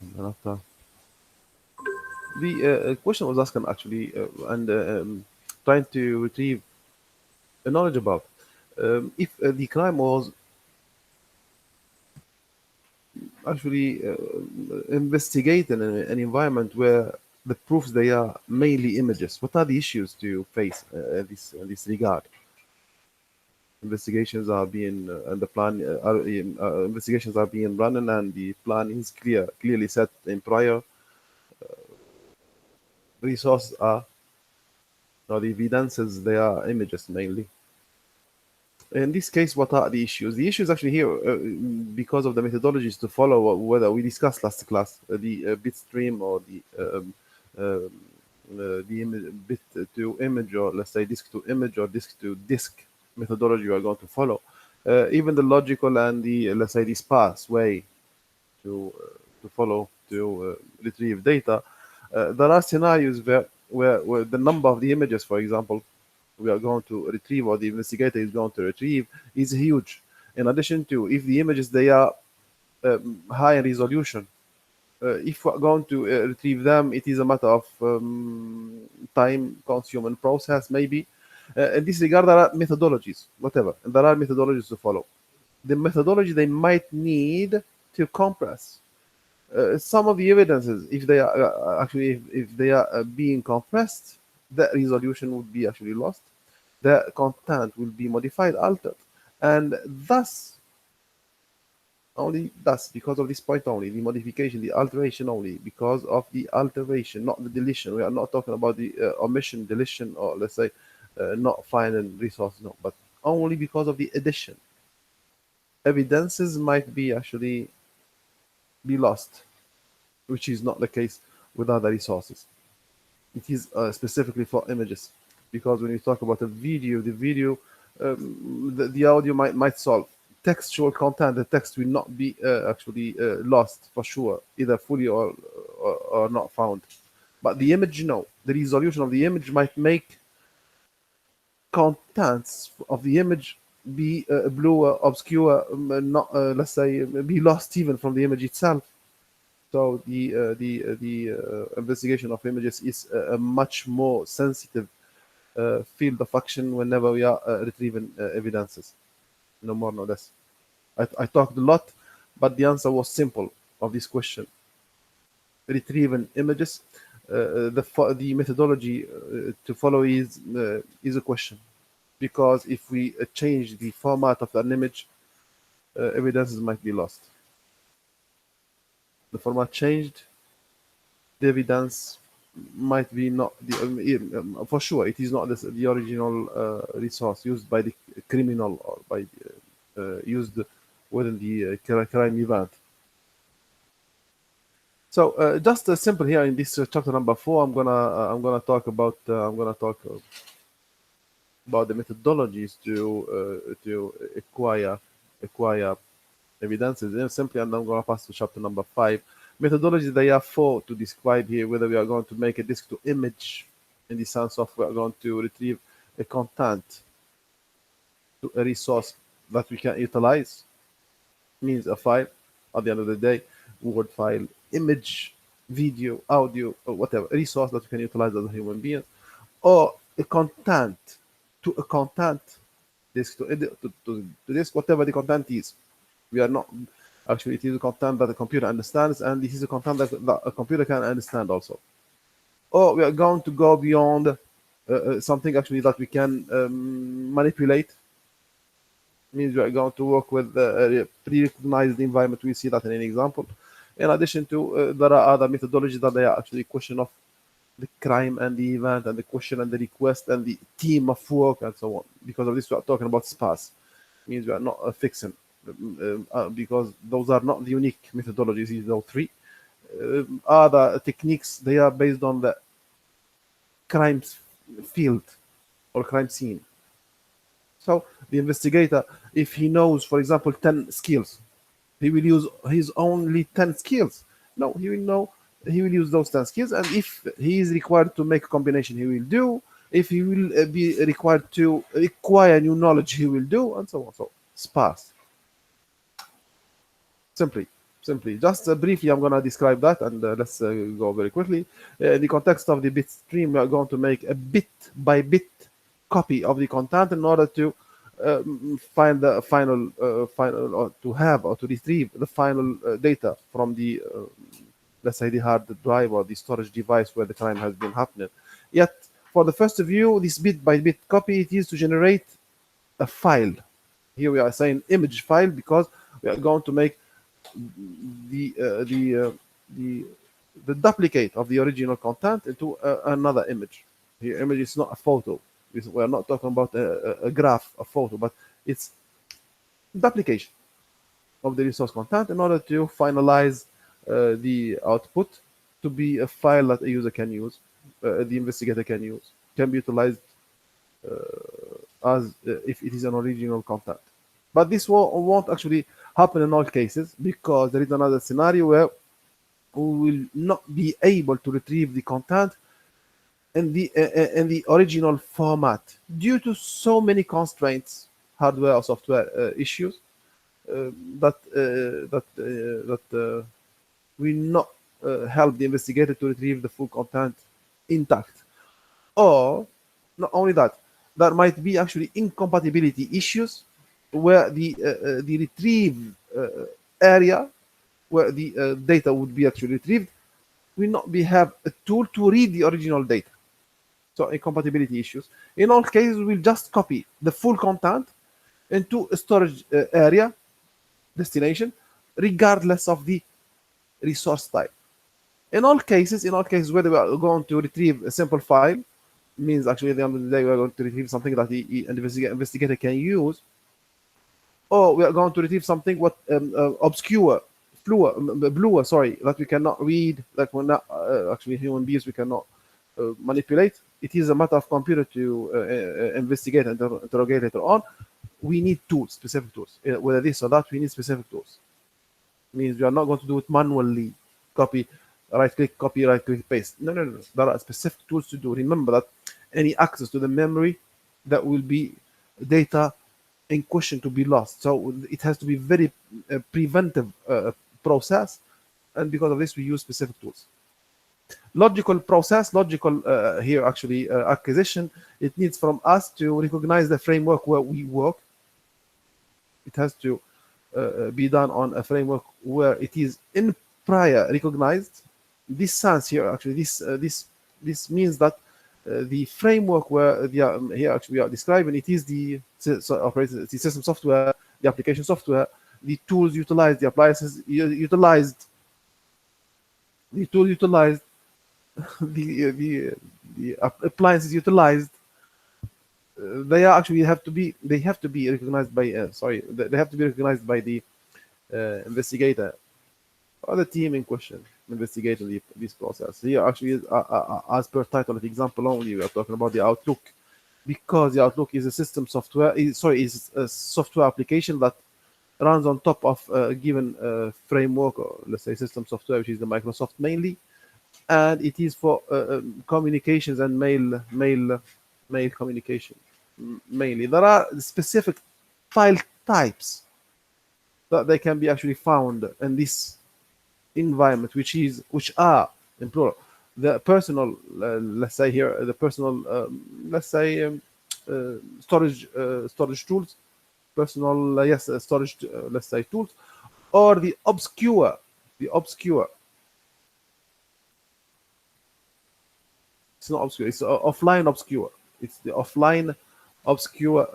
And after the question was asking actually, and trying to retrieve knowledge about if the crime was actually investigating an environment where the proofs they are mainly images. What are the issues to face in this regard? Investigations are being and the plan investigations are being run and the plan is clearly set in prior resources are or the evidences they are images mainly. In this case, what are the issues? The issues actually here, because of the methodologies to follow, whether we discussed last class, the bit stream or um, the bit to image, or let's say disk to image or disk to disk methodology you are going to follow. Even the logical and the let's say the sparse way to follow to retrieve data. There are scenarios where the number of the images, for example, we are going to retrieve or the investigator is going to retrieve is huge. In addition to if the images they are high in resolution, if we're going to retrieve them, it is a matter of time consuming process maybe. In this regard, there are methodologies, whatever, and there are methodologies to follow. The methodology they might need to compress some of the evidences, if they are actually if they are being compressed, the resolution would be actually lost, the content will be modified, altered, and thus only thus because of this point only, the modification, the alteration only because of the alteration, not the deletion. We are not talking about the omission, deletion, or let's say not finding resources, no, but only because of the addition. Evidences might be actually be lost, which is not the case with other resources. It is specifically for images, because when you talk about a video, the video, the audio might solve. Textual content, the text will not be actually lost for sure, either fully or not found. But the image, no. The resolution of the image might make contents of the image be blue, obscure, not let's say be lost even from the image itself. So the investigation of images is a much more sensitive field of action whenever we are retrieving evidences. No more, no less. I talked a lot, but the answer was simple of this question. Retrieving images, the methodology to follow is a question, because if we change the format of an image, evidences might be lost. The format changed, the evidence might be not for sure it is not the original resource used by the criminal or by used within the crime event. So just simple here in this chapter number 4, I'm gonna talk about the methodologies to acquire evidences, and simply, and I'm going to pass to chapter number 5. Methodology there are four to describe here, whether we are going to make a disk to image in the sense of we are going to retrieve a content to a resource that we can utilize, means a file at the end of the day, word file, image, video, audio, or whatever, a resource that we can utilize as a human being, or a content to a content disk to disk, whatever the content is. We are not actually, it is a content that the computer understands, and this is a content that a computer can understand also. Or we are going to go beyond something actually that we can manipulate. Means we are going to work with a pre-recognized environment. We see that in an example. In addition to there are other methodologies that they are actually question of the crime and the event and the question and the request and the team of work and so on. Because of this, we are talking about sparse. Means we are not fixing because those are not the unique methodologies. These are three other techniques. They are based on the crime field or crime scene. So the investigator, if he knows, for example, 10 skills, he will use his only 10 skills. No, he will use those 10 skills, and if he is required to make a combination, he will do. If he will be required to acquire new knowledge, he will do, and so on. So sparse, simply. Simply, just briefly, I'm going to describe that, and let's go very quickly. In the context of the bit stream, we are going to make a bit by bit copy of the content in order to find the final or to have or to retrieve the final data from the let's say the hard drive or the storage device where the crime has been happening. Yet for the first view, this bit by bit copy, it is to generate a file. Here we are saying image file because we are going to make the uh, the uh, the the duplicate of the original content into another image. Here, image is not a photo. We are not talking about a graph, a photo, but it's duplication of the resource content in order to finalize the output to be a file that a user can use, the investigator can use, can be utilized as if it is an original content. But this won't actually happen in all cases because there is another scenario where we will not be able to retrieve the content in the original format due to so many constraints, hardware or software issues that will not help the investigator to retrieve the full content intact. Or not only that, there might be actually incompatibility issues where the retrieve area where the data would be actually retrieved will not be have a tool to read the original data. So incompatibility issues. In all cases, we'll just copy the full content into a storage area destination, regardless of the resource type. In all cases, whether we are going to retrieve a simple file, means actually at the end of the day we are going to retrieve something that the investigator can use, or we are going to retrieve something what obscure, blue, sorry, that we cannot read, that we're not actually human beings we cannot manipulate. It is a matter of computer to investigate and interrogate later on. We need tools, specific tools. Whether this or that, we need specific tools. Means we are not going to do it manually. Copy, right click, paste. No. There are specific tools to do. Remember that any access to the memory, that will be data in question to be lost. So it has to be very preventive process, and because of this, we use specific tools. Logical process, here actually acquisition. It needs from us to recognize the framework where we work. It has to be done on a framework where it is in prior recognized. This sense here actually this means that the framework where here actually we are describing, it is the system software, the application software, the tools utilized, the appliances utilized, the tool utilized, the appliances utilized. They have to be recognized by they have to be recognized by the investigator or the team in question investigating this process. Here actually as per title of example only, we are talking about the Outlook, because the Outlook is a system software, is a software application that runs on top of a given framework, or let's say system software, which is the Microsoft mainly, and it is for communications and mail communication mainly. There are specific file types that they can be actually found in this environment, which are in plural the personal, let's say here the personal, let's say storage tools, personal storage let's say tools, or the obscure. It's not obscure, it's offline obscure. It's the offline obscure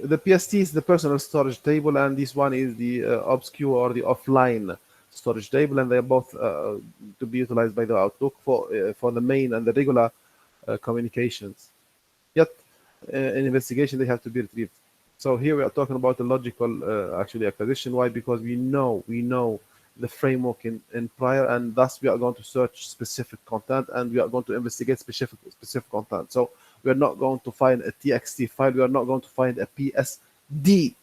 the PST is the personal storage table, and this one is the obscure or the offline storage table, and they are both to be utilized by the Outlook for the main and the regular communications. Yet in investigation they have to be retrieved. So here we are talking about the logical actually acquisition. Why? Because we know the framework in prior, and thus we are going to search specific content, and we are going to investigate specific content. So we are not going to find a TXT file, we are not going to find a PSD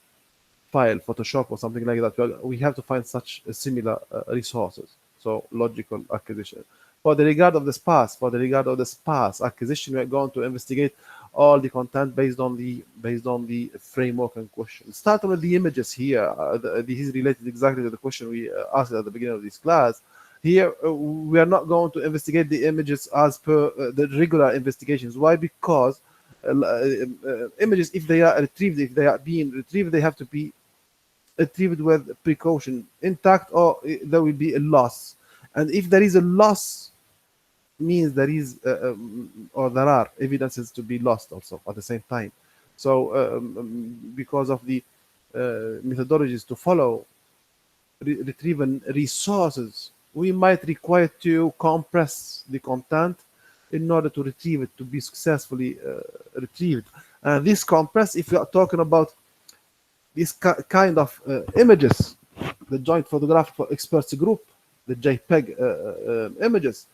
file, Photoshop or something like that. We have to find such similar resources. So logical acquisition. For the regard of the sparse acquisition, we are going to investigate all the content based on the framework and question. Starting with the images here, this is related exactly to the question we asked at the beginning of this class. Here, we are not going to investigate the images as per the regular investigations. Why? Because images, if they are retrieved, if they are being retrieved, they have to be retrieved with precaution, intact, or there will be a loss. And if there is a loss, means there is or there are evidences to be lost also at the same time. So because of the methodologies to follow, retrieving resources, we might require to compress the content in order to retrieve it to be successfully retrieved. And this compress, if we are talking about this kind of images, the Joint Photographic Experts Group, the JPEG images,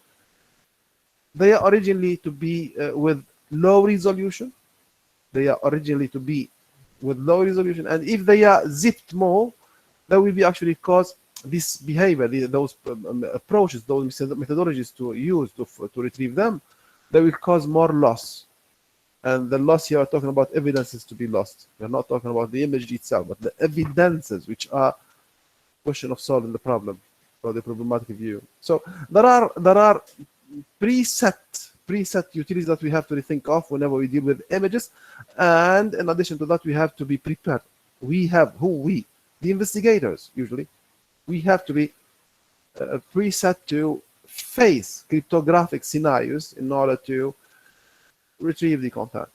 they are originally to be with low resolution. They are originally to be with low resolution, and if they are zipped more, that will be actually cause this behavior, those approaches, those methodologies to use to retrieve them, they will cause more loss. And the loss here, are talking about evidences to be lost. We're not talking about the image itself, but the evidences, which are question of solving the problem or the problematic view. So there are preset utilities that we have to think of whenever we deal with images, and in addition to that, we have to be prepared. The investigators, usually we have to be preset to face cryptographic scenarios in order to retrieve the content.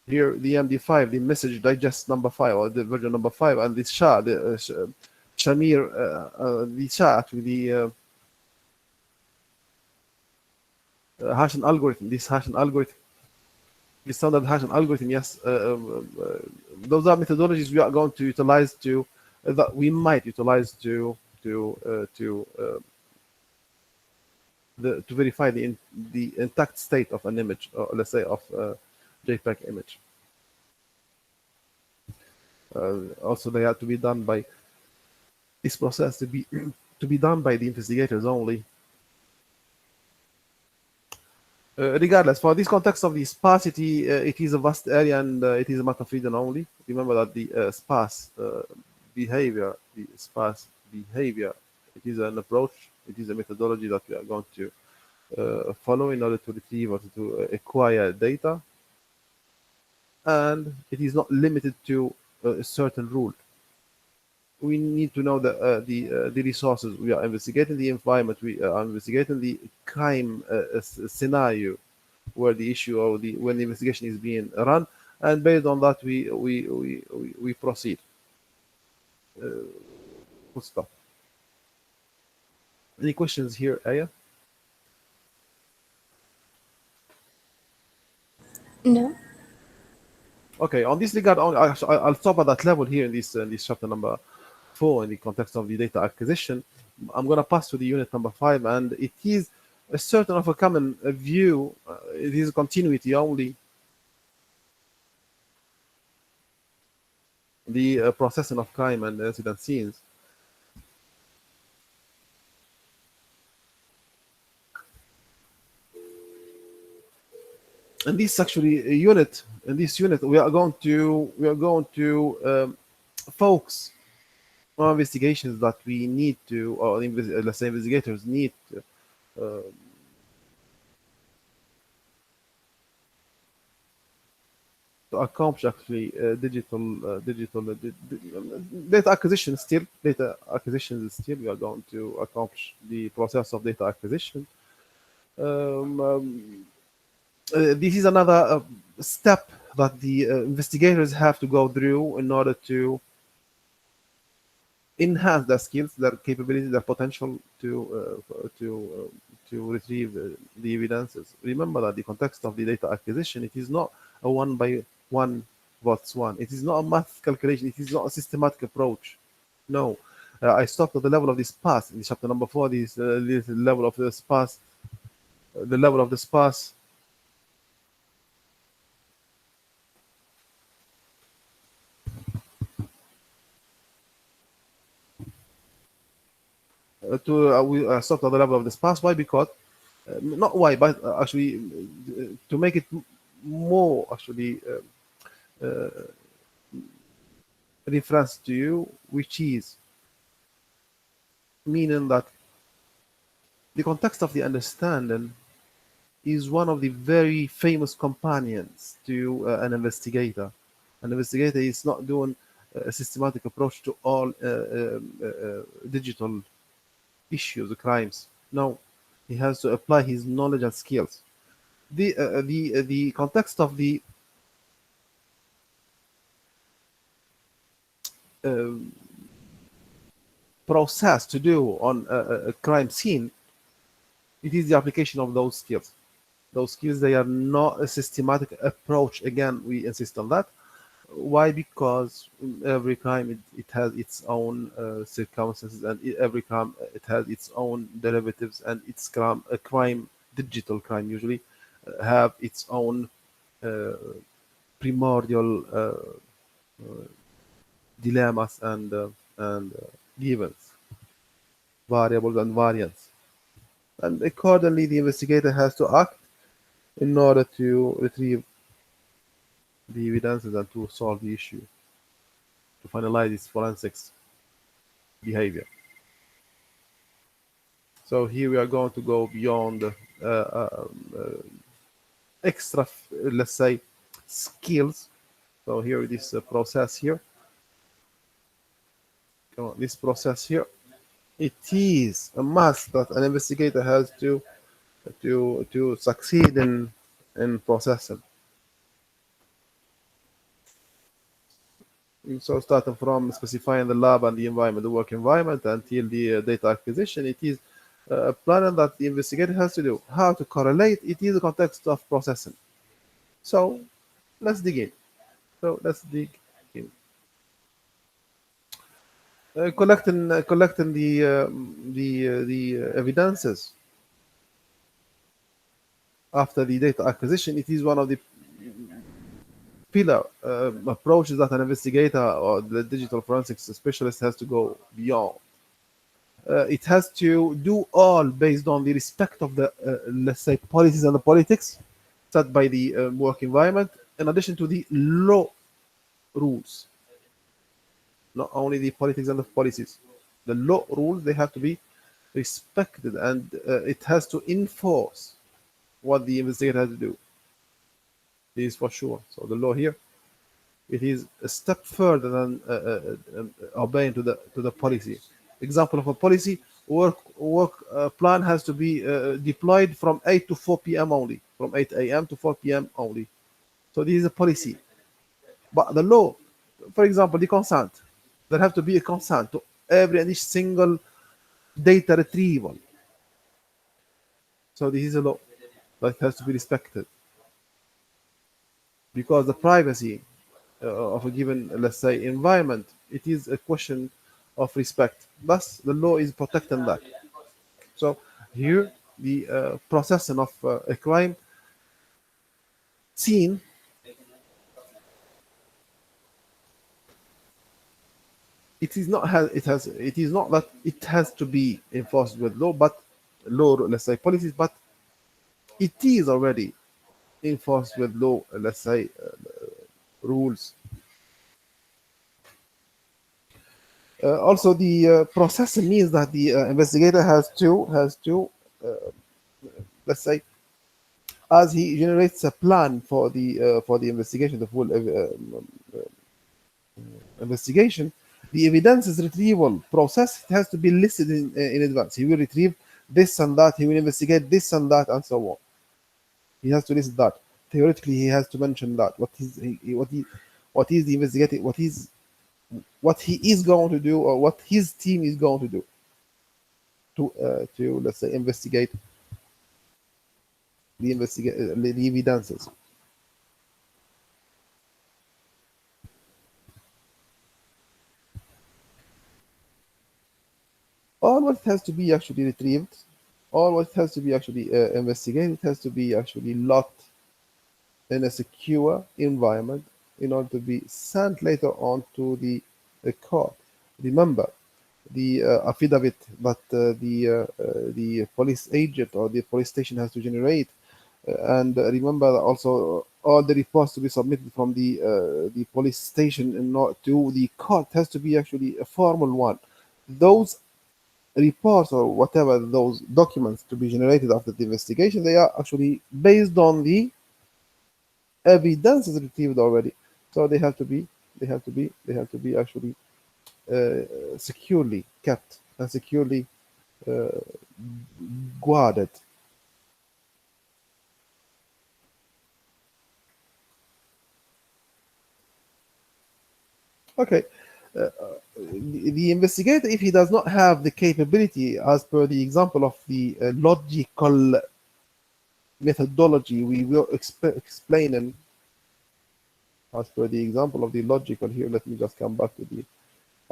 Here, the MD5, the message digest number 5, or the version number 5, and this SHA, the Shamir, the SHA, actually the hashing algorithm, this hashing algorithm, the standard hashing algorithm, yes, those are methodologies we are going to utilize that we might utilize to verify the intact state of an image, or let's say of JPEG image. Also, they have to be done by this process to be done by the investigators only. Regardless, for this context of the sparsity, it is a vast area and it is a matter of freedom only. Remember that the sparse behavior, it is an approach, it is a methodology that we are going to follow in order to retrieve or to acquire data, and it is not limited to a certain rule. We need to know the resources we are investigating, the environment we are investigating, the crime scenario where the issue or when the investigation is being run, and based on that we proceed. Full stop. Any questions here, Aya? No. Okay, on this regard, I'll stop at that level here in this chapter number 4 in the context of the data acquisition. I'm going to pass to the unit number 5, and it is a certain of a common view. It is continuity only. The processing of crime and incident scenes. In this actually unit, we are going to focus on investigations that we need to, or let's say investigators need to accomplish actually digital data acquisition. Data acquisition is still we are going to accomplish the process of data acquisition. This is another step that the investigators have to go through in order to enhance their skills, their capabilities, their potential to retrieve the evidences. Remember that the context of the data acquisition, it is not a 1 by 1 votes 1. It is not a math calculation. It is not a systematic approach. No. I stopped at the level of the sparse in chapter number 4. This level of the sparse. The level of the sparse. We stopped at the level of the sparse. Why? Because not why, but actually to make it more actually reference to you, which is meaning that the context of the understanding is one of the very famous companions to an investigator. An investigator is not doing a systematic approach to all digital issues, crimes. No, he has to apply his knowledge and skills. The context of the uh, process to do on a crime scene, it is the application of those skills. Those skills, they are not a systematic approach. Again, we insist on that. Why? Because every crime, it has its own circumstances, and every crime, it has its own derivatives, and its crime, a crime, digital crime usually, have its own uh, primordial dilemmas and givens, variables and variants. And accordingly, the investigator has to act in order to retrieve the evidences and to solve the issue, to finalize its forensics behavior. So here we are going to go beyond extra, let's say, skills. So here, this process here, this process here, it is a must that an investigator has to succeed in processing. So starting from specifying the lab and the environment, the work environment, until the data acquisition, it is a plan that the investigator has to do. How to correlate, it is the context of processing. So let's dig in. So let's dig in. Collecting the evidences after the data acquisition, it is one of the pillar approaches that an investigator or the digital forensics specialist has to go beyond. It has to do all based on the respect of the, let's say, policies and the politics set by the work environment, in addition to the law rules. Not only the politics and the policies, the law rules, they have to be respected, and it has to enforce what the investigator has to do. This is for sure. So the law here, it is a step further than obeying to the policy. Example of a policy: work plan has to be deployed from 8 to 4 p.m. only, from 8 a.m. to 4 p.m. only. So this is a policy. But the law, for example, the consent, there have to be a consent to every and each single data retrieval. So this is a law that has to be respected, because the privacy of a given, let's say, environment, it is a question of respect. Thus, the law is protecting that. So here, the processing of a crime scene, it is not it is not that it has to be enforced with law, but law, let's say, policies, but it is already enforced with law, let's say, rules. Also, the process means that the investigator has to let's say, as he generates a plan for the investigation, the full investigation, the evidences retrieval process, it has to be listed in advance. He will retrieve this and that. He will investigate this and that, and so on. He has to list that. Theoretically, he has to mention that what is the investigating, what he is going to do, or what his team is going to do to let's say investigate the evidences. All what has to be actually retrieved, all what has to be actually investigated, has to be actually locked in a secure environment in order to be sent later on to the court. Remember, the affidavit that the police agent or the police station has to generate And remember that also all the reports to be submitted from the police station and not to the court has to be actually a formal one. Those reports or whatever those documents to be generated after the investigation, they are actually based on the evidence is retrieved already. So they have to be actually securely kept and securely uh, guarded. Okay. The investigator, if he does not have the capability, as per the example of the logical methodology we will explain, and as per the example of the logical here, let me just come back to the,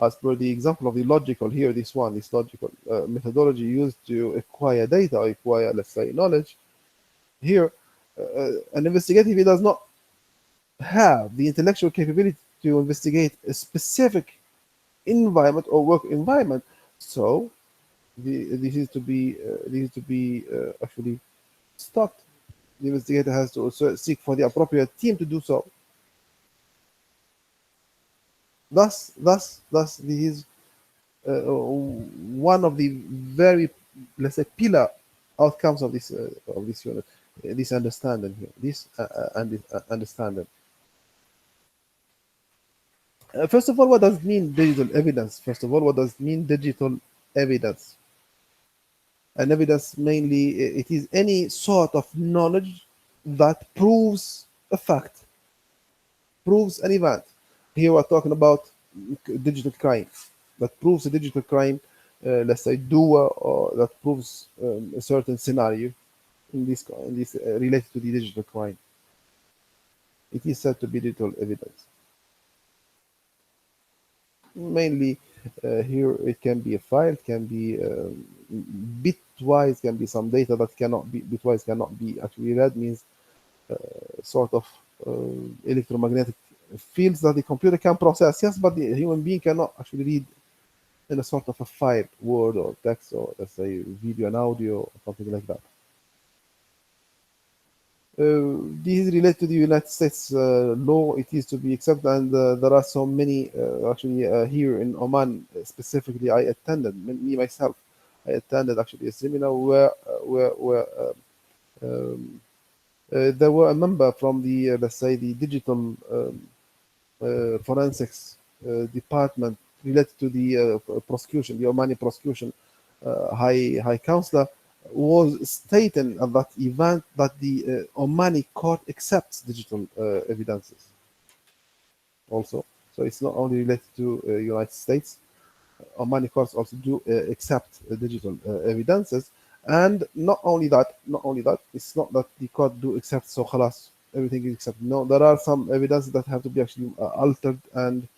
as per the example of the logical here, this logical methodology used to acquire data, or acquire, let's say, knowledge. Here, an investigator, if he does not have the intellectual capability to investigate a specific environment or work environment, so this is to be actually stopped. The investigator has to also seek for the appropriate team to do so. Thus, this is one of the very, let's say, pillar outcomes of this unit, this understanding here, understanding. First of all, what does it mean digital evidence? First of all, what does it mean digital evidence? And evidence mainly it is any sort of knowledge that proves a fact, proves an event. Here we're talking about digital crime that proves a digital crime, let's say doer, or that proves a certain scenario in this related to the digital crime. It is said to be digital evidence. Mainly here it can be a file, can be bitwise, can be some data that cannot be bitwise, cannot be actually read, means sort of electromagnetic fields that the computer can process, yes, but the human being cannot actually read in a sort of a file, word or text, or let's say video and audio or something like that. This is related to the United States law. It is to be accepted, and there are so many actually here in Oman specifically. I attended me myself. I attended actually a seminar where there were a member from the let's say the digital forensics department related to the prosecution, the Omani prosecution high counselor, was stating at that event that the Omani court accepts digital evidences also. So it's not only related to United States. Omani courts also do accept digital evidences, and not only that, it's not that the court do accept so khalas, everything is accepted. No, there are some evidences that have to be actually altered and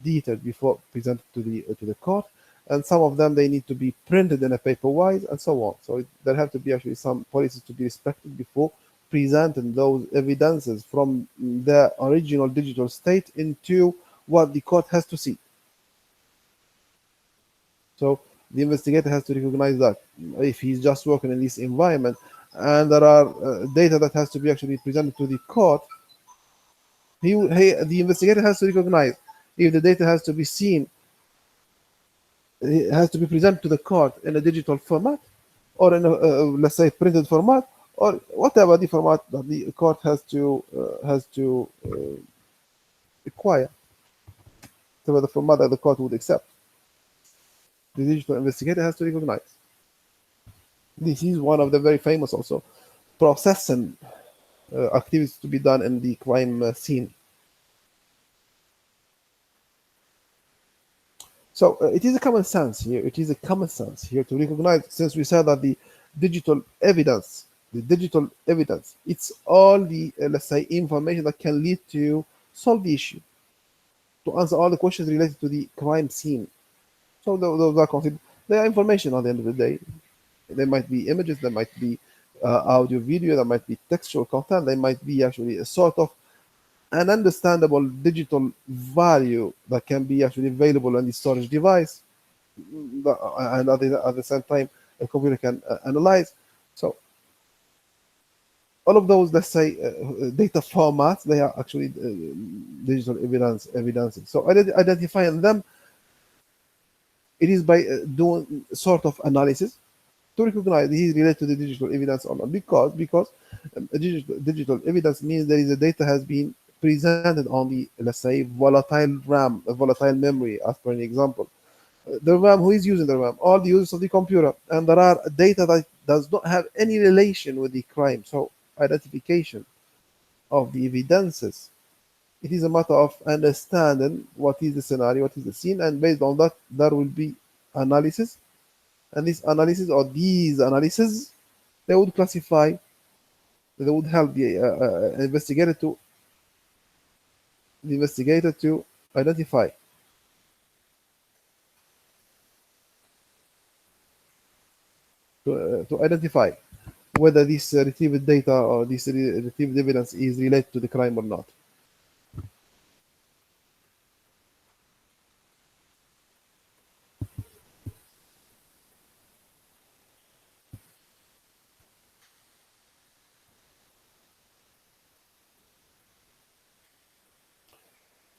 detailed before presented to the court, and some of them they need to be printed in a paper-wise and so on. So there have to be actually some policies to be respected before presenting those evidences from the original digital state into what the court has to see. So the investigator has to recognize that if he's just working in this environment and there are data that has to be actually presented to the court, the investigator has to recognize if the data has to be seen, it has to be presented to the court in a digital format or in a, let's say, printed format, or whatever the format that the court has to acquire, whatever the format that the court would accept. The digital investigator has to recognize. This is one of the very famous also processing activities to be done in the crime scene. So it is a common sense here. It is a common sense here to recognize, since we said that digital evidence, the digital evidence, it's all the let's say information that can lead to solve the issue, to answer all the questions related to the crime scene. So those are considered. They are information at the end of the day. There might be images, there might be audio, video, there might be textual content, there might be actually a sort of an understandable digital value that can be actually available on the storage device, and at the same time a computer can analyze. So all of those, let's say, data formats, they are actually digital evidences. So identifying them, it is by doing sort of analysis to recognize he is related to the digital evidence or not, because digital evidence means there is a data has been presented on the, let's say, volatile RAM, a volatile memory, as per an example. The RAM, who is using the RAM? All the users of the computer, and there are data that does not have any relation with the crime. So identification of the evidences, it is a matter of understanding what is the scenario, what is the scene, and based on that, there will be analysis. And this analysis, or these analyses, they would classify, they would help the investigator to identify, to identify whether this retrieved data or this retrieved evidence is related to the crime or not.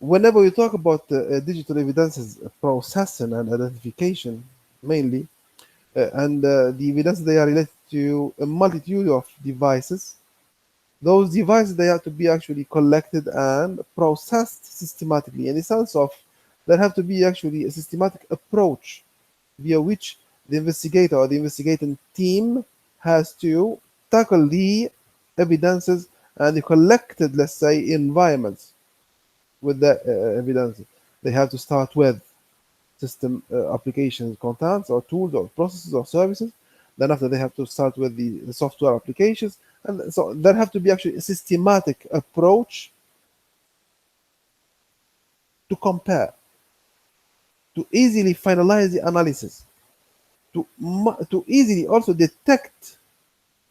Whenever we talk about digital evidences processing and identification, mainly, and the evidence, they are related to a multitude of devices. Those devices, they have to be actually collected and processed systematically, in the sense of there have to be actually a systematic approach via which the investigator or the investigating team has to tackle the evidences and the collected, let's say, environments with the evidence. They have to start with system applications, contents, or tools, or processes, or services. Then after, they have to start with the software applications, and so there have to be actually a systematic approach to compare, to easily finalize the analysis, to easily also detect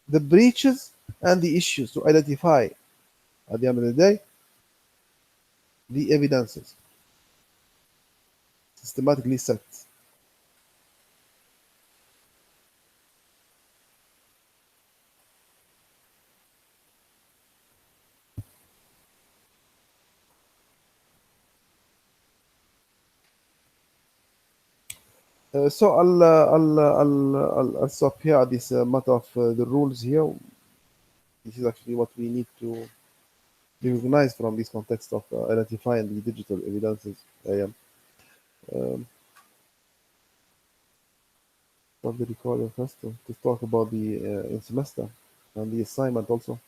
the breaches and the issues, to identify at the end of the day the evidences systematically set. So I'll stop here at this matter of the rules here. This is actually what we need to recognize from this context of identifying the digital evidences. Um, Stop the recorder first to talk about the in semester and the assignment also.